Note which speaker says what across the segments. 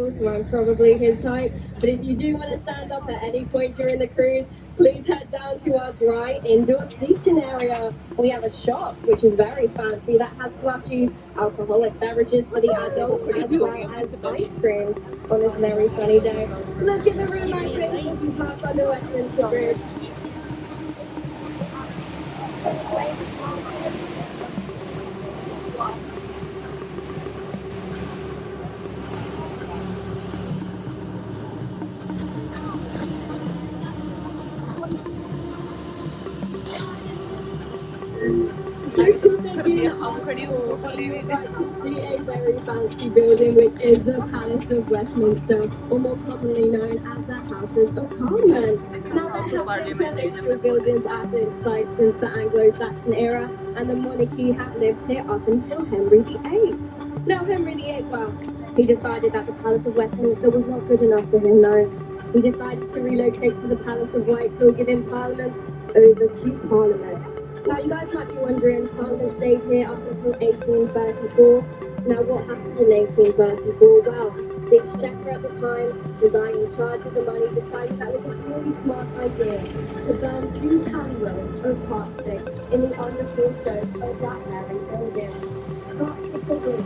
Speaker 1: tall, so I'm probably his type. But if you do want to stand up at any point during the cruise, please head down to our dry indoor seating area. We have a shop, which is very fancy, that has slushies, alcoholic beverages for the adults, as well as ice creams on this very sunny day. So let's give a real nice big walking pass on the Westminster Bridge. So to begin our tour, we would like to see a very fancy building, which is the Palace of Westminster, or more commonly known as the Houses of Parliament. Now, there have been presidential buildings at this site since the Anglo-Saxon era, and the monarchy have lived here up until Henry VIII. Now, Henry VIII, well, he decided that the Palace of Westminster was not good enough for him, no. He decided to relocate to the Palace of Whitehall, giving Parliament over to Parliament. Now, you guys might be wondering, Parliament stayed here up until 1834. Now, what happened in 1834? Well, the Exchequer at the time, the guy in charge of the money, decided that it was a really smart idea to burn 2 tallywhells of plastic in the underfloor stove of that very building. Plastic building,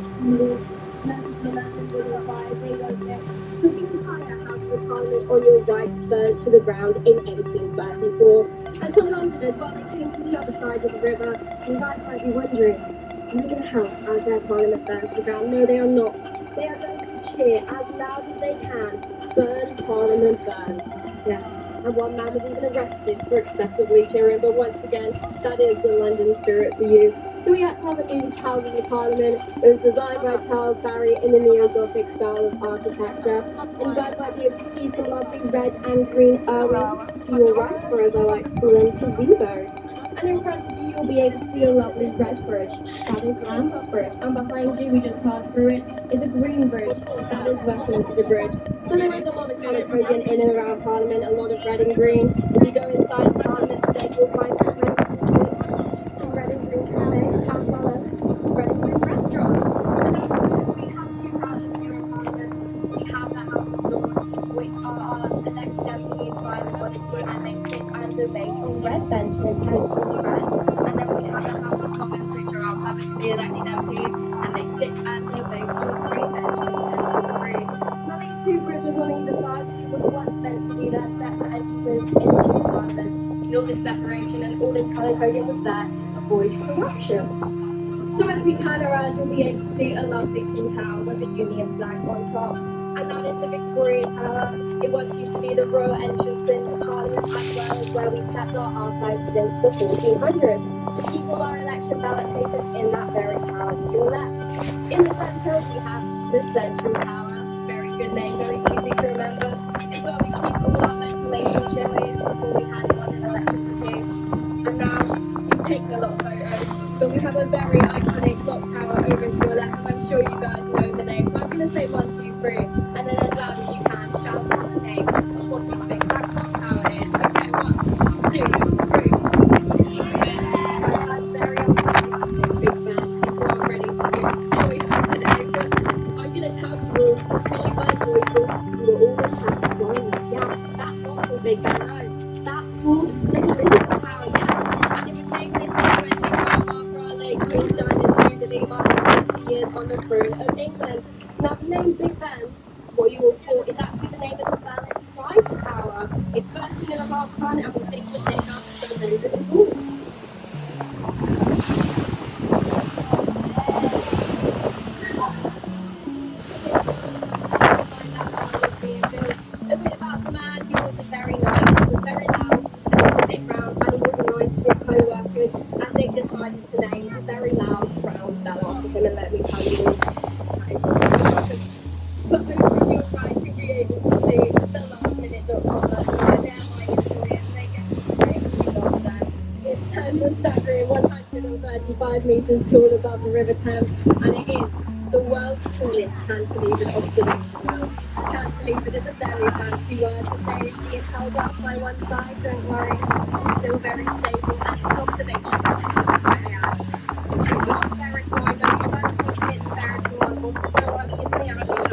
Speaker 1: they don't get. So the entire House of Parliament on your right burned to the ground in 1834. And some Londoners, while they came to the other side of the river, you guys might be wondering, are they going to help as their Parliament burns to the ground? No, they are not. They are going to cheer as loud as they can. Burn, Parliament, burn. Yes, and one man was even arrested for excessively cheering, but once again, that is the London spirit for you. So we had to have a new Houses of Parliament. It was designed by Charles Barry in the neo-Gothic style of architecture. And you guys might be able to see some lovely red and green Irwins to your right, or as I like to call them, gazebo. And in front of you, you'll be able to see a lovely red bridge. That is Lambeth Bridge. And behind you, we just passed through it, is a green bridge. That is Westminster Bridge. So there is a lot of colour coding in and around Parliament, a lot of red and green. If you go inside Parliament today, you'll find some red and green toilets, some red and green cafes, as well as some red and green restaurants. And also, we have 2 houses here in Parliament. We have the House of Lords, which are our elected MPs by the monarchy, and they sit and debate on red benches, hence all red. And then we have the House of Commons, which are our publicly elected MPs, and they sit and debate on green benches, hence all green. Now, these 2 bridges on either side, it was once meant to be their separate entrances into Parliament. And all this separation and all this colour coding was there to avoid corruption. So as we turn around, you'll be able to see a lovely tall tower with the Union flag on top. And that is the Victoria Tower. It once used to be the royal entrance into Parliament, as well as where we kept our archives since the 1400s. We keep all our election ballot papers in that very tower to your left. In the centre, we have the Central Tower. Very good name, very easy to remember. It's where we keep all our ventilation chimneys before we had modern electricity. And now, you've taken a lot of photos, but we have a very iconic clock tower over to your left, and I'm sure you guys know the name. So I'm going to say 1, 2, 3, and then as loud as you can, shout out the name of what you think that clock tower is. Okay, 1, 2, 3. Big Ben. I've had very enthusiastic Big Ben. People are ready to be joyful today, but I'm going to tell you all, because you weren't joyful, you were all in fact worried. Yeah, that's not called Big Ben, no. That's called the Elizabeth Tower, yes. And it was named this in 2012 after our late Queen died in Jubilee after 60 years on the throne of England. Now, the name Big Ben, what you all thought, is actually the name of the bell inside the tower. It's 13.5 ton, and we think it's named after Sir David and Paul. A bit about the man, he wasn't very nice, he was very loud, he was a bit round, and he wasn't nice to his co-workers, as they decided to name a very loud round bell after him, and let me tell you all. But hopefully you're right to be able to see the last minute .com right there by historians. They get to great on there. It's a staggering 135 metres tall above the River Thames, and it is the world's tallest cantilevered observation well. Cantilevered is a very fancy word to say it's being held up by one side, don't worry, it's still very stable, and it's an observation well. It's very actually. It's not Ferris wheel, I know you guys think it's Ferris wheel, I'm also don't want you to see how I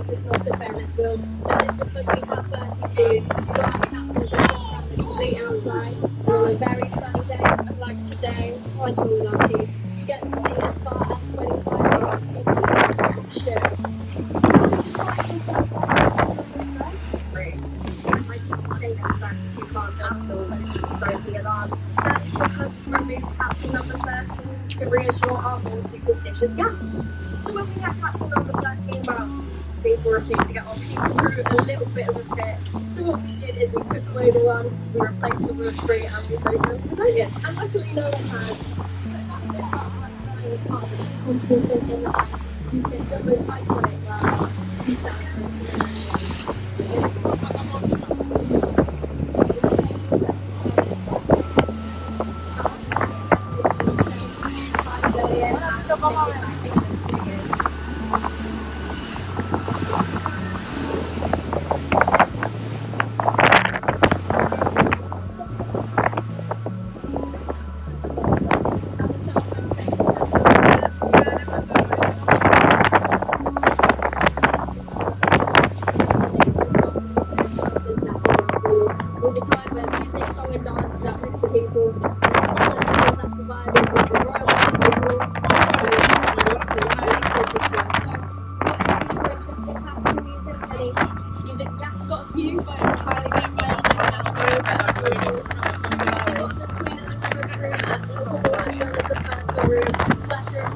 Speaker 1: feel, not a Ferris wheel. That is because we have 32 glass capsules that go around the complete outside. And on a very sunny day, like today, when you're lucky, you get to see as far as 25 feet into the ship. Yes, I did say there's 32 glass capsules. Don't be alarmed. That is because we removed capsule number 13 to reassure our more superstitious guests. So when we had capsule number 13, well, people refused to get on. People threw a little bit of a fit. So what we did is we took away the one, we replaced it with 3, and we put them pneumonia. And luckily no one has. So that's it. That was part of the competition in the night to get the most iconic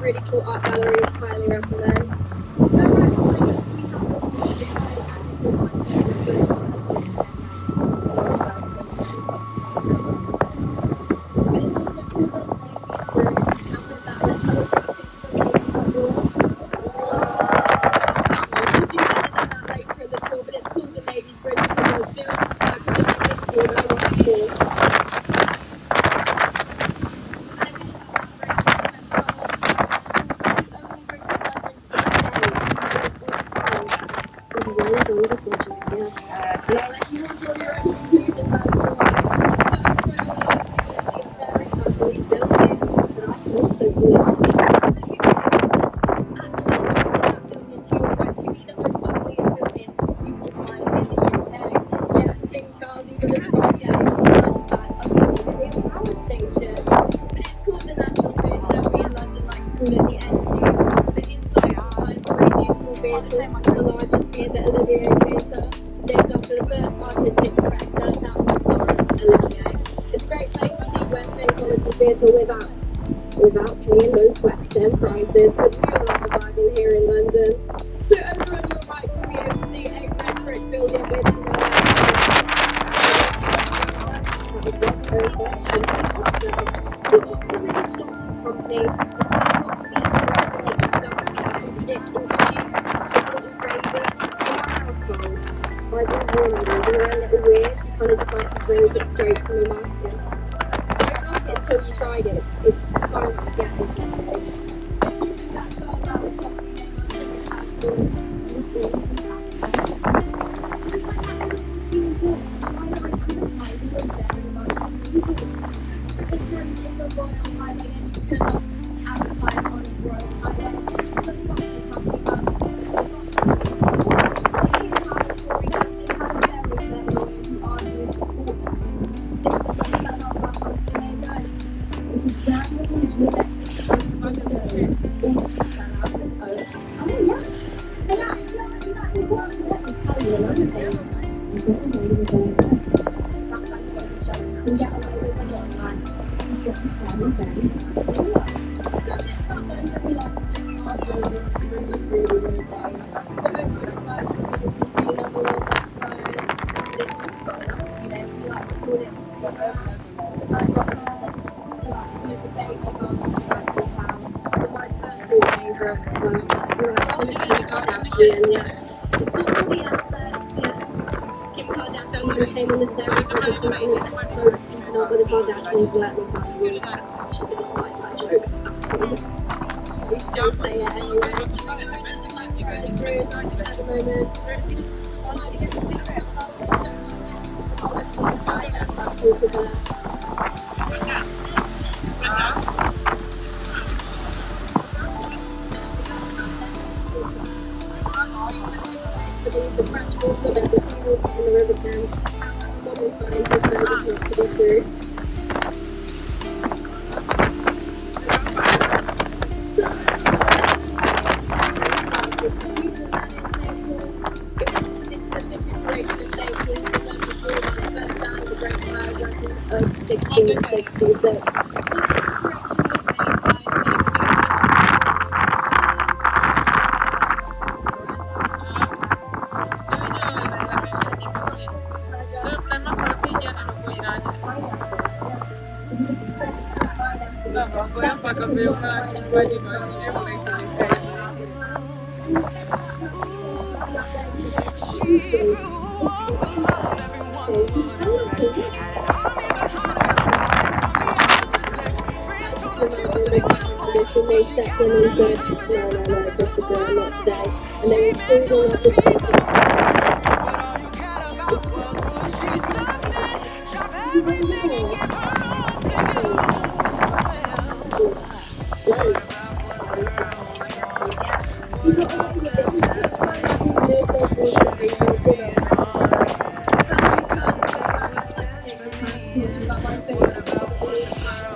Speaker 1: really cool art galleries, highly recommend. The largest theatre, Olivier Theatre, named after the first artistic director, that was Laurence Olivier. It's a great place to see West End quality theatre without paying those West End prices, because we all love the vibe here in London. So over on your right, you'll be able to see a red brick building with that was once owned by Canindi Oxford. So Oxford is a shopkeep company. It's got meat regulated dust. It's institute. Like we're a little weird, you kind of just like to drink it straight from the market. Don't like it until you tried it. It's so nice, yeah, it's nice. If you think that's about the coffee name, I'll send it how you This room is the Royal Highway and you cannot advertise on the Royal Highway. So we often talk about came on this very so even though the Kardashians let me tell you, she didn't like that joke at all. We still say it anyway. At the moment, I might get to see some stuff. I'm excited about to her. believe the fresh water above the seawater in the River Thames. However, modern scientists know this not to be true. So, if the fifth iteration of St. Paul's was done before that, it burnt down in the Great Fire Weapon of 1666. So this iteration was made by
Speaker 2: She grew warm with love, everyone would expect. Had an army behind her, calling from the opposite sex. Friends told her she was beautiful,
Speaker 1: tradition,
Speaker 2: so
Speaker 1: they
Speaker 2: she
Speaker 1: stepped
Speaker 2: got
Speaker 1: in
Speaker 2: on
Speaker 1: and
Speaker 2: her
Speaker 1: said,
Speaker 2: knees and
Speaker 1: no,
Speaker 2: danced
Speaker 1: no,
Speaker 2: to
Speaker 1: no,
Speaker 2: the
Speaker 1: Christopher, I'm not staying. And they
Speaker 2: She
Speaker 1: were
Speaker 2: marched to
Speaker 1: cruising
Speaker 2: the
Speaker 1: up the
Speaker 2: beat
Speaker 1: coast.
Speaker 2: of fairy tales, but all you cared about was would she submit? Drop everything and give her all to you.
Speaker 1: You got away with it. You got so happy when they said you should be dinner. Family times so bad, I'd like to take the time to talk to you about my favourite book of all time.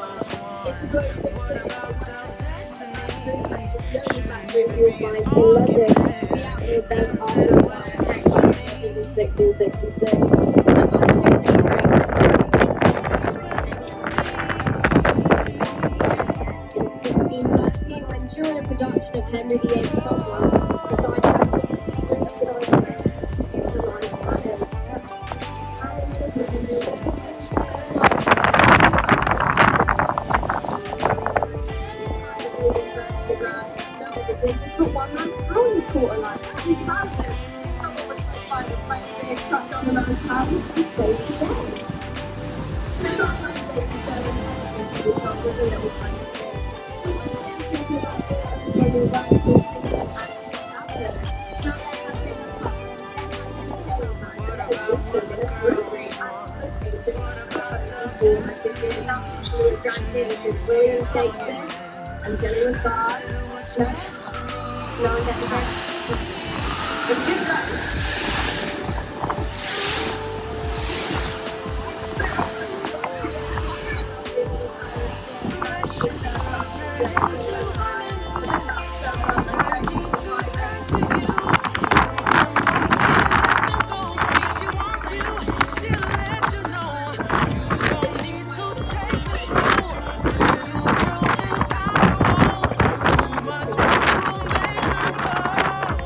Speaker 1: It's the book that it's the only factory fuel mine in London. We outlawed them after a fire break in 1666. So unfit to operate in 1630 when during a production of Henry VIII someone decided that it would be really good idea to utilise iron. Put one man's pounds caught alive. That is madness. Someone was killed by the French being shut down the man's pounds and saved the day. Sometimes they can show intelligence to yourself with a little kind of thing. So when you're thinking about it, when you're writing these things that actually happen, now there has been a cut. There has been also been a brewery at this location. Has been really up to a drank here since William Shakespeare until he was gone. No one gets a drink. It's good luck.
Speaker 2: Precious was ready to reminisce. Sometimes need to turn to you. You come back and let them go. If she wants you, she'll let you know. You don't need to take control. Little girls in tower hold. Too much force will make her blow.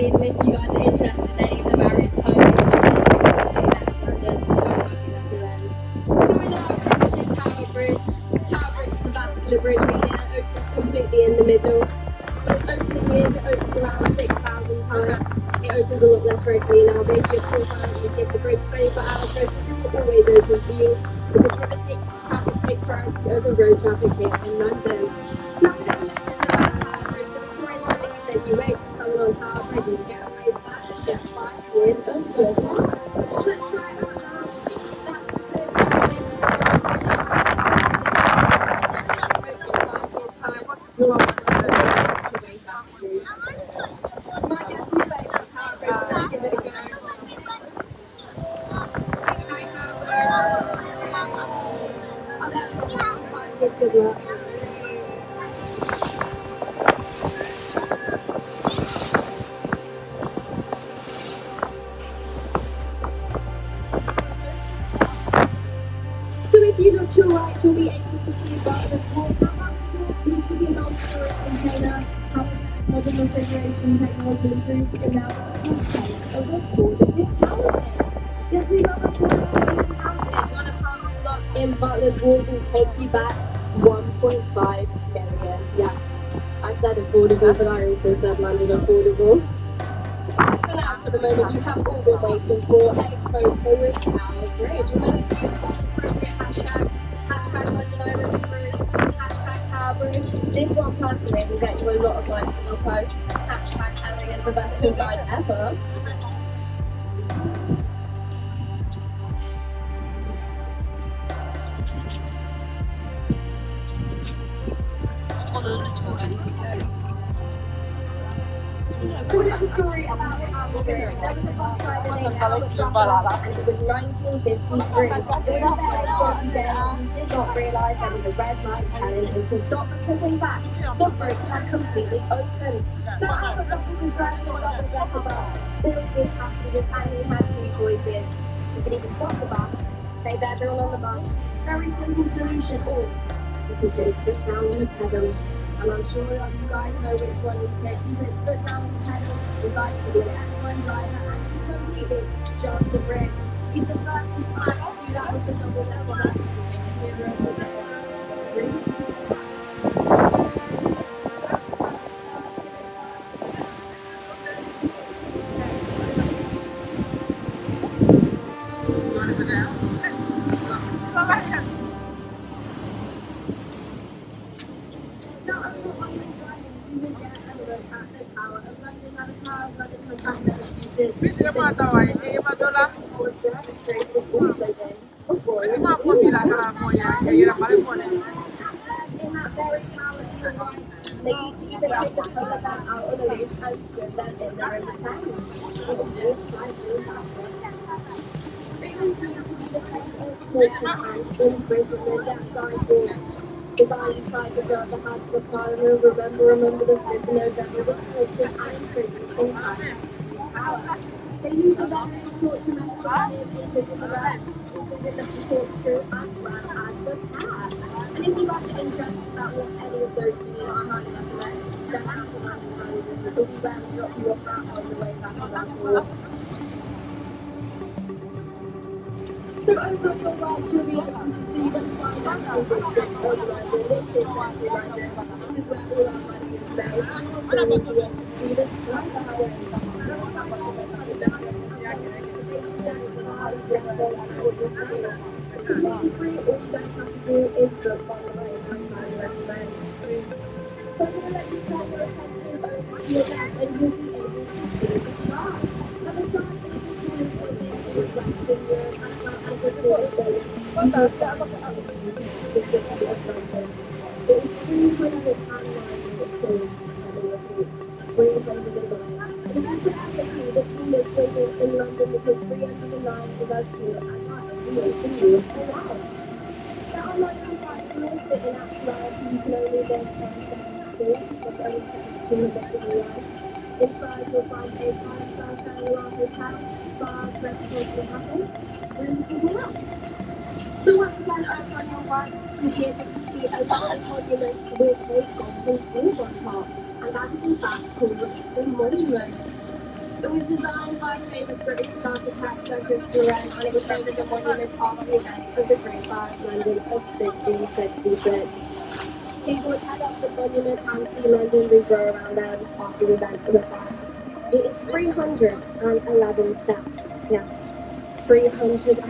Speaker 1: if you guys are interested in any of the Marriott's home history, that's London. I highly recommend. So we're now approaching Tower Bridge. Tower Bridge is the vertical bridge, meaning it opens completely in the middle. But its opening years, it opens around 6,000 times. It opens a lot less regularly now. Basically, it's 4 times we give the bridge 24 hours notice. It will always open for you because traffic takes priority over road traffic here in London. Now, there's a legend about Tower Bridge. The Victorians believe that if you wait for someone on Tower Bridge, you get away back and get 5 years of good luck. Let's try it out now. That's because if you get your picture in 5 years' time, you're on to way back through. Might get a few days on Tower Bridge, so give it a go. Oh, that's awesome. 5 years good luck. So if you look to your right, you'll be able to see Bartlett's Wharf. Now, Bartlett's Wharf used to be an old storage container. However, modern refrigeration technology improved and now Bartlett's space over 40 housing. Yes, we love affordable housing. One apartment block in Bartlett's Wharf will take you back 1.5 million. Yeah, I said affordable, but I also said London affordable. So now, for the moment you have all been waiting for, a photo with Tower Bridge. Remember to use all the appropriate hashtag, hashtag London I Remember Bridge, hashtag Tower Bridge. This one personally will get you a lot of likes on your post. Hashtag Elling is the best tour guide ever. So we have a story about Tower Bridge. There was a bus driver named Albert Drummond, and it was 1953. It was a very dodgy day, and he did not realise there was a red light telling him to stop because in fact the bridge had completely opened. Now Albert Drummond was driving a double-decker bus filled with passengers, and he had two choices. He could either stop the bus, save everyone on the bus, very simple solution, or he could put his foot down on the pedal. And I'm sure that you guys know which one he picked. He put his foot down on the pedal, he likes to be an F1 driver, and he completely jumped the bridge. He's the first in time to do that with the double level bus. They used to even take the polar bear out on a leash and give them in their own Thames. Babies used to be the place of torture and imprisonment. Yes, guys, the guy inside the girl that had the father remember the 5th of November, the torture and imprisonment in Tower. They used a various torture methods including the rat, including the corkscrew as well as the cat. And if you guys are interested about what any of those mean, I highly recommend check out the London Calendars because we will drop you off that on the way back on that tour. So over on your right, you'll be able to see the financial district of London. This is central London. This is where all our money is made. And also you'll be able to see the sky garden. It's completely free. All you guys have to do is book online. I highly recommend. So I'm going to let you turn your attention over to your left and you'll be able to see the shark. Now the shark is the smallest building in Western Europe as well as the tallest building you will find in the city of London. It is 309 foot tall. Let me repeat, 309. And if you could ever see the tallest building in London because 309 is as tall as the ocean view as well. Now unlike some bicycles, but in actuality you can only go 10 because only 10 of it in life. Inside you'll find a 5-star Shangri-La hotel, bars, restaurants and cafes, rooms as well. So once again, over on your right, you'll be able to see a large monument with a golden balls on top, and that is in fact called the monument. It was designed by famous British architect Sir Christopher Wren, and it was named as a monument after the events of the Great Fire of London of 1666. People would head up the monument and see London regrow around them after the events of the fire. It is 311 steps. Yes, 311. I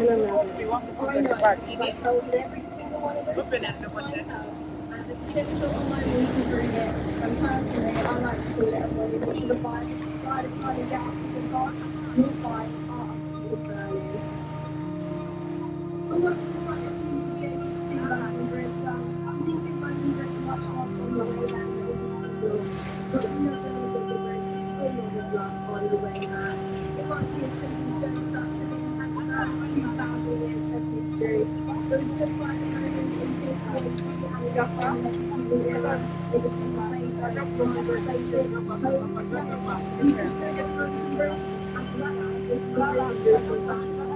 Speaker 1: know, I've counted every single one of those steps myself. And it's typical of my music career. And personally, I like to call it a monument to the fire. By the time you get up to the top, your fire are absolutely burning. I wanted to find if you would be able to see London Bridge well. I'm thinking London Bridge much more from the way that it was. But we know that the bridge is only love on the way back. It might be a simple stone structure being had about 2,000 years of history. Those good flight moments in big points we had to go on people river. It was in the place where the places, homes, London Bridge. After that, it's the bridge.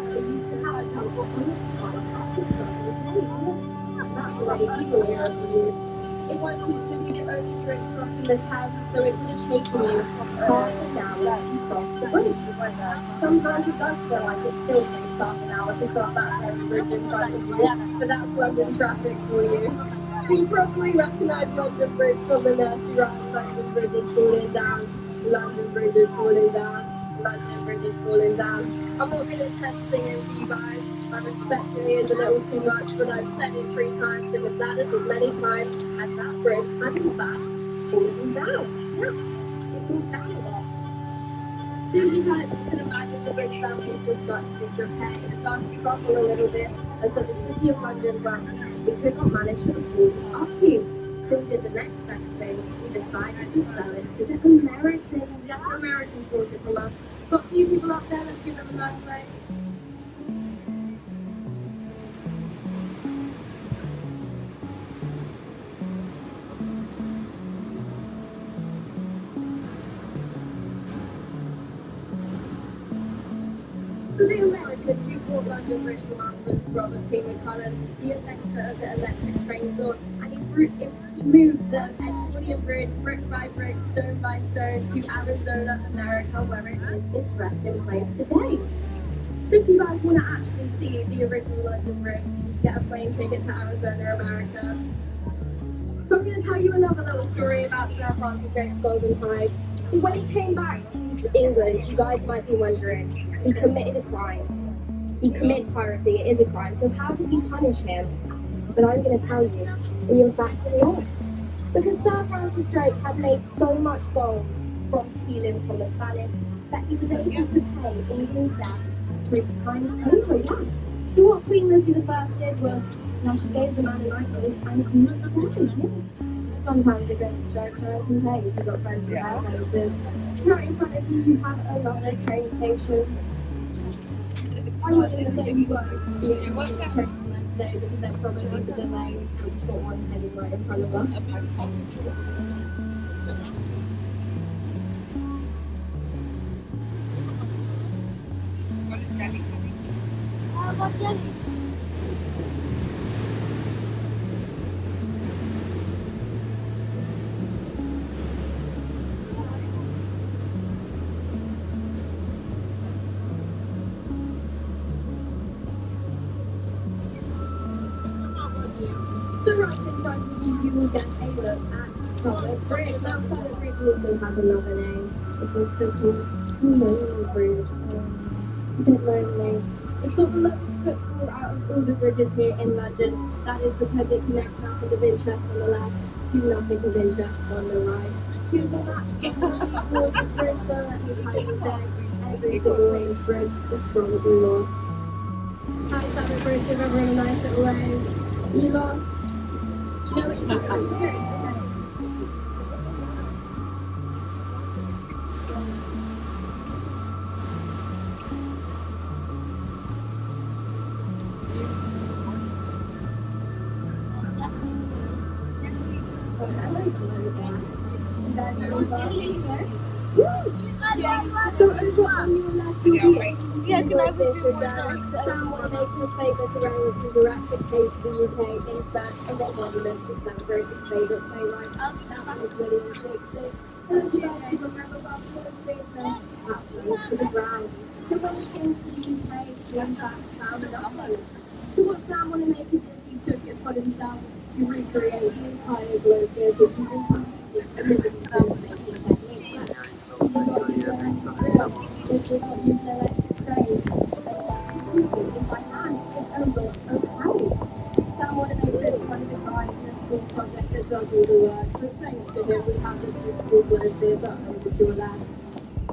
Speaker 1: They used to have a Thomas spot after that's the way evil era for you. It once used to be the only bridge crossing the Thames, so it would have taken you half an hour to cross the bridge. Sometimes it does feel like it still takes half an hour to cross that heavy bridge in front of you, but that's London traffic for you. So you probably recognise London Bridge from the nursery rhyme, London Bridge is falling down, London Bridge is falling down, London Bridge is falling down. I'm not going to attempt singing for you guys. My respectfully is a little too much, but I've said it 3 times because that is as many times as that bridge has in fact fallen down. Yeah, it falls down a lot. So as you guys can imagine, the bridge fell into such disrepair. It started to crumble a little bit, and so the city of London went, we could not manage to afford it up you. So we did the next best thing. We decided to sell it to the Americans. Yes, the Americans bought it from us. Got a few people up there, let's give them a nice wave. So the American who bought London Bridge from us was Robert P. McCullen, the inventor of the electric train thought, and he moved the Edwardian Bridge brick by brick, stone by stone to Arizona, America, where it is its resting place today. So if you guys want to actually see the original London Bridge, get a plane ticket to Arizona, America. So I'm going to tell you another little story about Sir Francis Drake's Golden Tide. So when he came back to England, you guys might be wondering, he committed a crime. He committed piracy, it is a crime. So how did we punish him? But I'm going to tell you, we in fact did not. Because Sir Francis Drake had made so much gold from stealing from the Spanish that he was able to pay England's debt 3 times over. Yeah. So what Queen Elizabeth I did was, she gave the man a knighthood and called it down. Yeah. Sometimes it goes to show no can pay if you've got friends with high places. Right in front of you, you have a lovely train station. I'm not going to say you won't be able to train from there today because they're probably delayed. We've got one heading right in front of us. What Jenny? So right in front of you, you will get a look at Scarlet Bridge. Now Scarlet Bridge also has another name. It's also called Lonely Bridge. It's a bit lonely. It's got the lowest footfall out of all the bridges here in London. That is because it connects nothing of interest on the left to nothing of interest on the right. To the match of this bridge, so let me tell you today, every single one of this bridge is probably lost. Hi, Scarlet Bridge, give everyone a nice little wave. You lost. Do you know what you did? What you did? So over on your left, you'll be able to see the World Theatre again. Sam want to make her favourite surrounding from director came to the UK in search of a monument to celebrate his favourite playwright, that was William Shakespeare. And she asked people never well to the theatre, that to the ground. So when he came to the UK, he in fact found nothing. So what Sam want to make is that he took it upon himself to recreate the entire Globe Theatre using completely original filmmaking techniques. He did not use their he did not use their electric crane. Completely by hand with a lot of help. Sam wanted to make this one of the guys in a school project that does all the work, but thanks to him we have the beautiful Globe Theatre over to your left.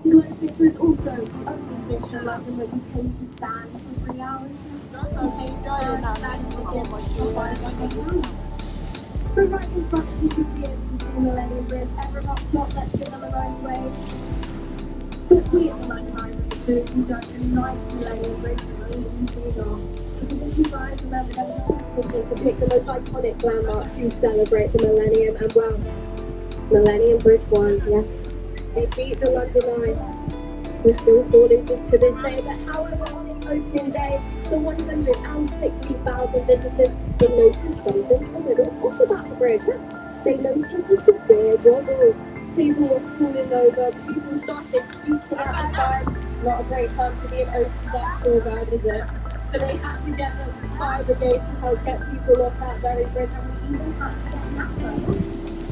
Speaker 1: The Globe Theatre is also only theatre in London where you pay to stand for 3 hours. You pay to stand for 5 But right in front of you, you'll be able to see Millennium Bridge. Everyone up top, let's give them a right way. But we at the Mankind Road, we don't really like Millennium Bridge, we're only easily not. Because if you guys remember, there was a competition to pick the most iconic landmark to celebrate the millennium, and well, Millennium Bridge won, yes. They beat the London Eye. We're still sore losers to this day, but however, on its opening day, the 160,000 visitors, they noticed something a little off about the bridge. Yes, they noticed a severe wobble. People were falling over, people started puking out the side. Not a great time to be an open deck tour guide, is it? But they had to get the fire brigade to help get people off that very bridge, and we even had to get NASA.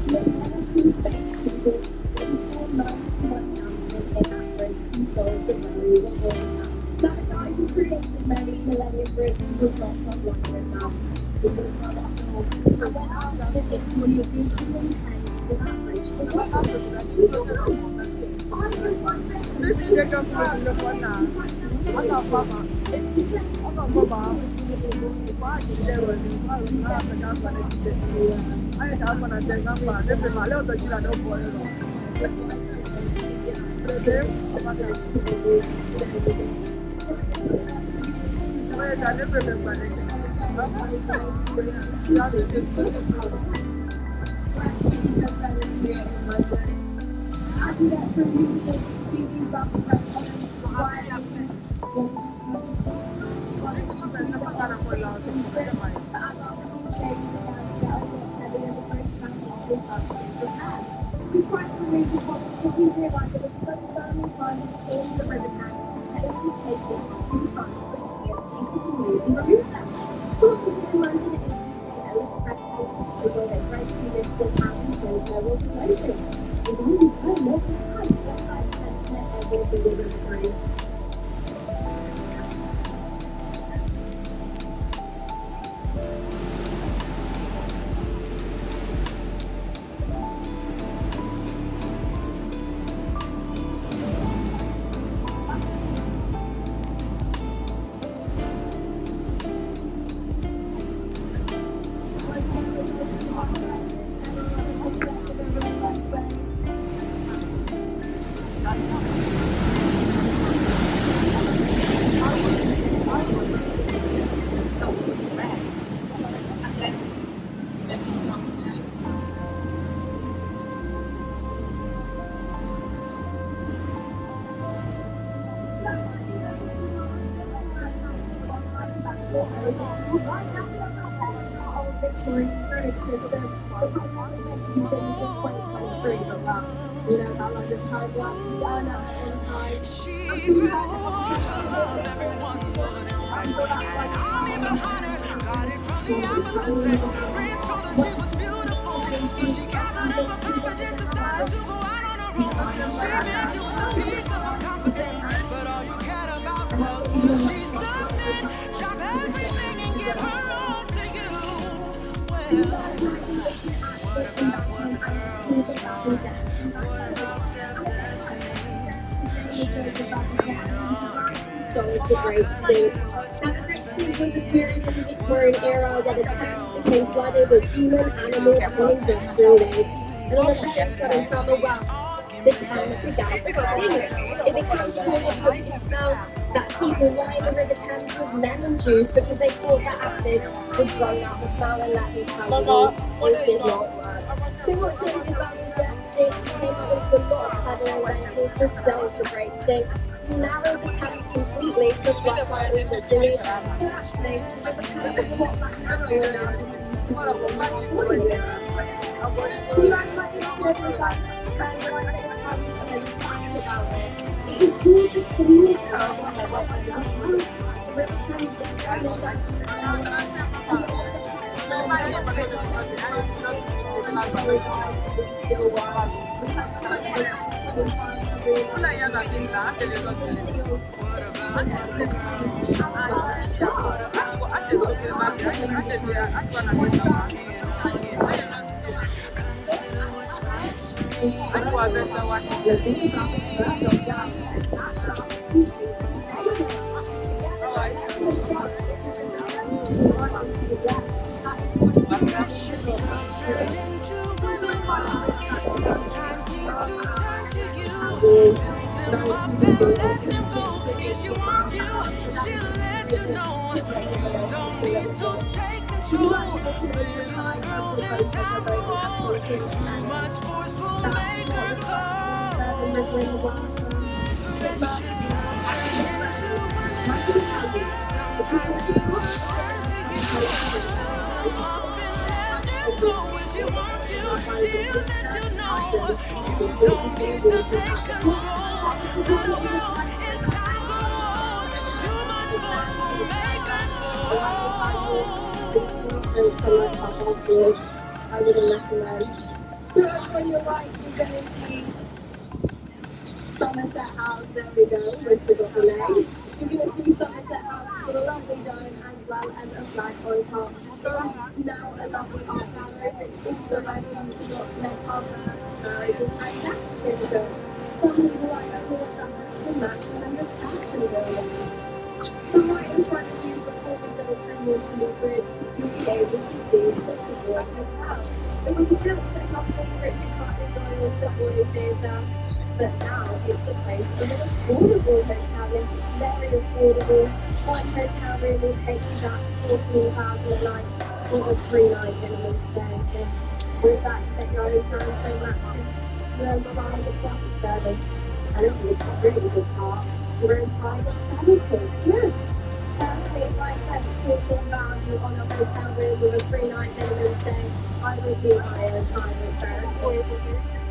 Speaker 1: We had never seen space people to install 91 cameras in that bridge and solve the very wobble. That guy who created Millennium Bridge was not from London now. He was from up north. And when I was in it, what you do to intend for that bridge to work up with it, he said, no. I was wondering. This is your job to look one now. I'm not Mama. I'm not Mama. Why did they were in my lap and I'm going to sit here? I am going to take up my different my little bit of boy. I never remember it. We tried to read the book and we realized it was so firmly planted in the river tank that it would take it two times for the TNT to completely remove them. So what we did in London is we made a little presentation so where they tried to list and how we told there was no thing. And then we heard local types that I attention at every single river through.
Speaker 2: She grew up to love everyone would expect. Had an army behind her, got it from the opposite sex. Friends told her she was beautiful, so she gathered up her confidence, decided to go out on her own. She met you at the peak of her confidence, but all you cared about was would she submit, drop everything and give her all to you. Well, what about what the girls want? What about self-destiny?
Speaker 1: So it's a great state. Now, the great state was a period in the Victorian era where the town became flooded with human, animal, and industrial waste. And on the very sudden summer, well, the town began to stink. It became so potent smell that people lined the River Thames with lemon juice because they thought that acid would drown out the smell, and let me tell you, it did not work. So what James and Basil Jeff did came up with a lot of clever inventions to sail the Great State, narrow the Thames completely to flush out all the sewage. So actually, the river Thames is a lot less narrower now than it used to be when we were born in it. Can you act like this for a second? And when I say Thames and then facts about it, it is gorgeous to look at what I love. The river Thames is kind of like I'm sorry guys, but we still won. We have tons of fun to
Speaker 2: Consider what's best for me. Precious girls turn into women who sometimes need to turn to you. Build them up and let them go. If she wants you, she'll let you know. You don't need to take control. Little girls in town grow. Too much force will make her cold. Precious girls turn into women who sometimes need to turn to you. Build them up and let them go. When she wants you, she'll let you know. You don't need to take control. Little girl in time grow. Too much force will make her cold.
Speaker 1: I wouldn't recommend. So when you're right, you're going to see Somerset House, there we go, most forgot the name. You're going to see Somerset House with a lovely dome as well as a flag on top. It is now a lovely art gallery. It's also ready to document other marriages and deaths in the film. Some people like to call them to match and the fashion building. So right in front of you, before we go through into your grid, you'll be able to see the Savoy Hotel. It was built to couple Richard Carter's Royal Savoy Theatre, but now it's the place of an affordable hotel. It's very affordable. One hotel room will take you back 14,000 a night for a 3-night minimum stay. With that, set your own time mattress, your own private bus service, and a really good part, your own private staircase. Yes. If I spent 14,000 on a hotel room with a 3-night minimum stay, I would be higher private staircase.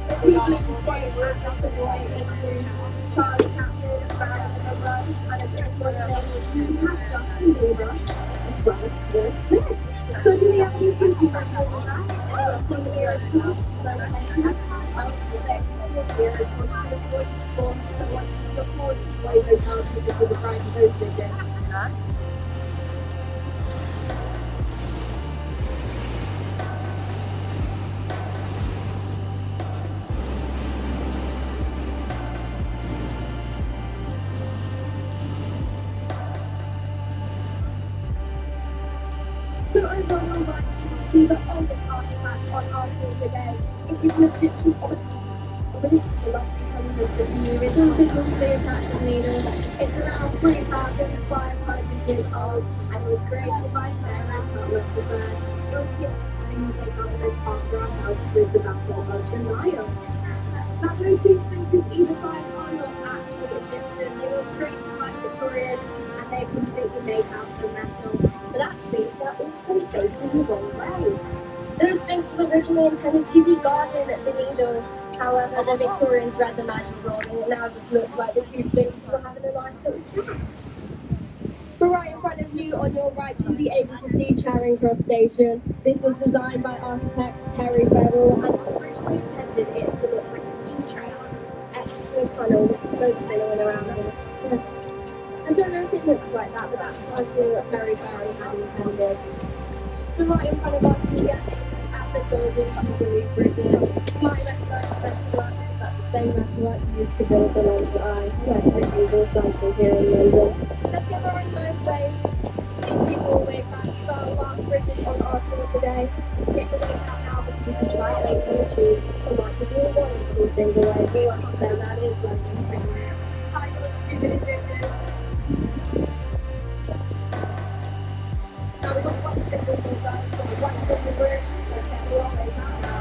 Speaker 1: The people in the state were accessible include Charlie Chaplin, Barack Obama, and a bit more things. You have Justin Bieber as well as Will Smith. So do we have any people that you will have? Anyone from the year of 2000? I would say this year is 2044, so what the 40 way hotels because of the price of those tickets. So overall, you'll like to see the oldest artifact on our tour today. It is an Egyptian obelisk, the lovely hundreds of years. It's also mostly attached to needles. It's around 3,500 years old, and it was created by Pharaoh Thomas III. It was given to the UK government after our help with the Battle of Nile. Now, those two spaces either side are not actually Egyptian. They were created by Victorians, and they're completely made out of metal. But actually, they're also facing the wrong way. The Sphinx was originally intended to be guarding the needle. However, the Victorians read the magic wrong, and it now just looks like the two Sphinxes are having a nice little chat. But right in front of you, on your right, you'll be able to see Charing Cross Station. This was designed by architect Terry Farrell and originally intended it to look like a steam train, next to a tunnel with smoke billowing around it. I don't know if it looks like that, but that's honestly what Terry Farrell had intended. So right in front of us, we get at the building Jubilee Bridges. You might recognise the metalwork, that's the same metalwork used to build the London Eye. That's pretty usual cycle here in London. Let's give her a nice wave. See people all the way back. So our last bridges on our tour today. Get your wings out now because you can try it later on the tube. Or might give you a 1 or 2 finger wave. Who wants to know that is? Let's just bring it out. Hi, you're the Jubilee Bridges. Now we've got one single guys, so one single bridge. Let's get the long way down now.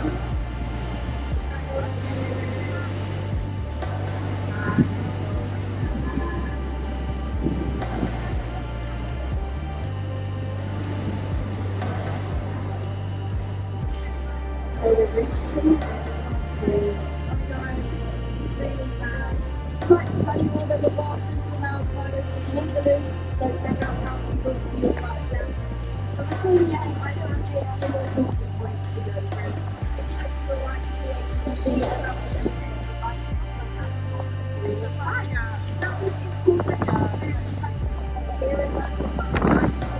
Speaker 1: really sad. But to tell you all that the boss is now closed in Italy, so check out how people feel about them. But before we end, I found a few more important points to go through. If you like to write to HCC about the campaign, I'd like to contact the fire. That was incorporated into here in London, but I think this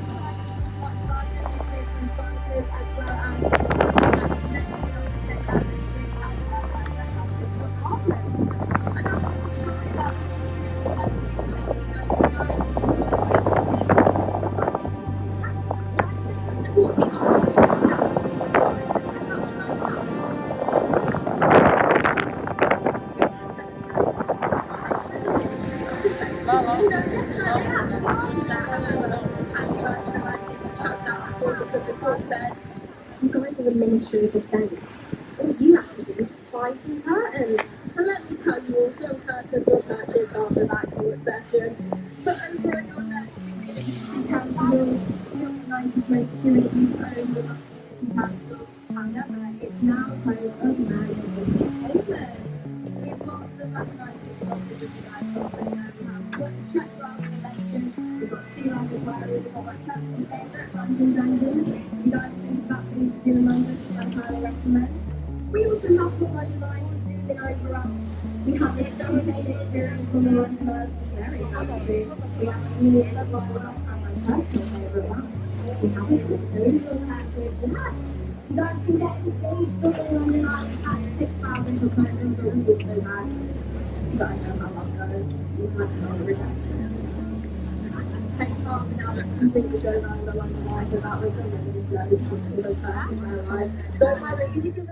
Speaker 1: goes much larger nuclear bunkers as well as net zero protect atmosphere as well as the houses for carbon. Another little story about the experience in 1999, which tried to take supporting our you guys are the Ministry of Defence. All you have to do is buy some curtains. And let me tell you, also curtains were purchased after that court session. But over on your left, Council, since 1922, it used to own the London Council. However, it's now home of Man Entertainment. We've got the mathematics classes of the United States, and we have Scottish Track Rather Convention. We've got Sea Life Aquarium, we've got my personal favourite, London Dungeons. You guys think about things to do in London, I highly recommend. We also have the London Line to see in over us. We have the showcase experience on the London Line, very happy. We have a unique environment and my personal favourite one. We have a social package, yes. You guys can get engaged on the London Line at 6,000 for photos, but we also had, you guys know how love goes, we had no redemptions. Take part now that completely drove around the London Line, so that was a really slow, the first time I arrived. Don't worry, you can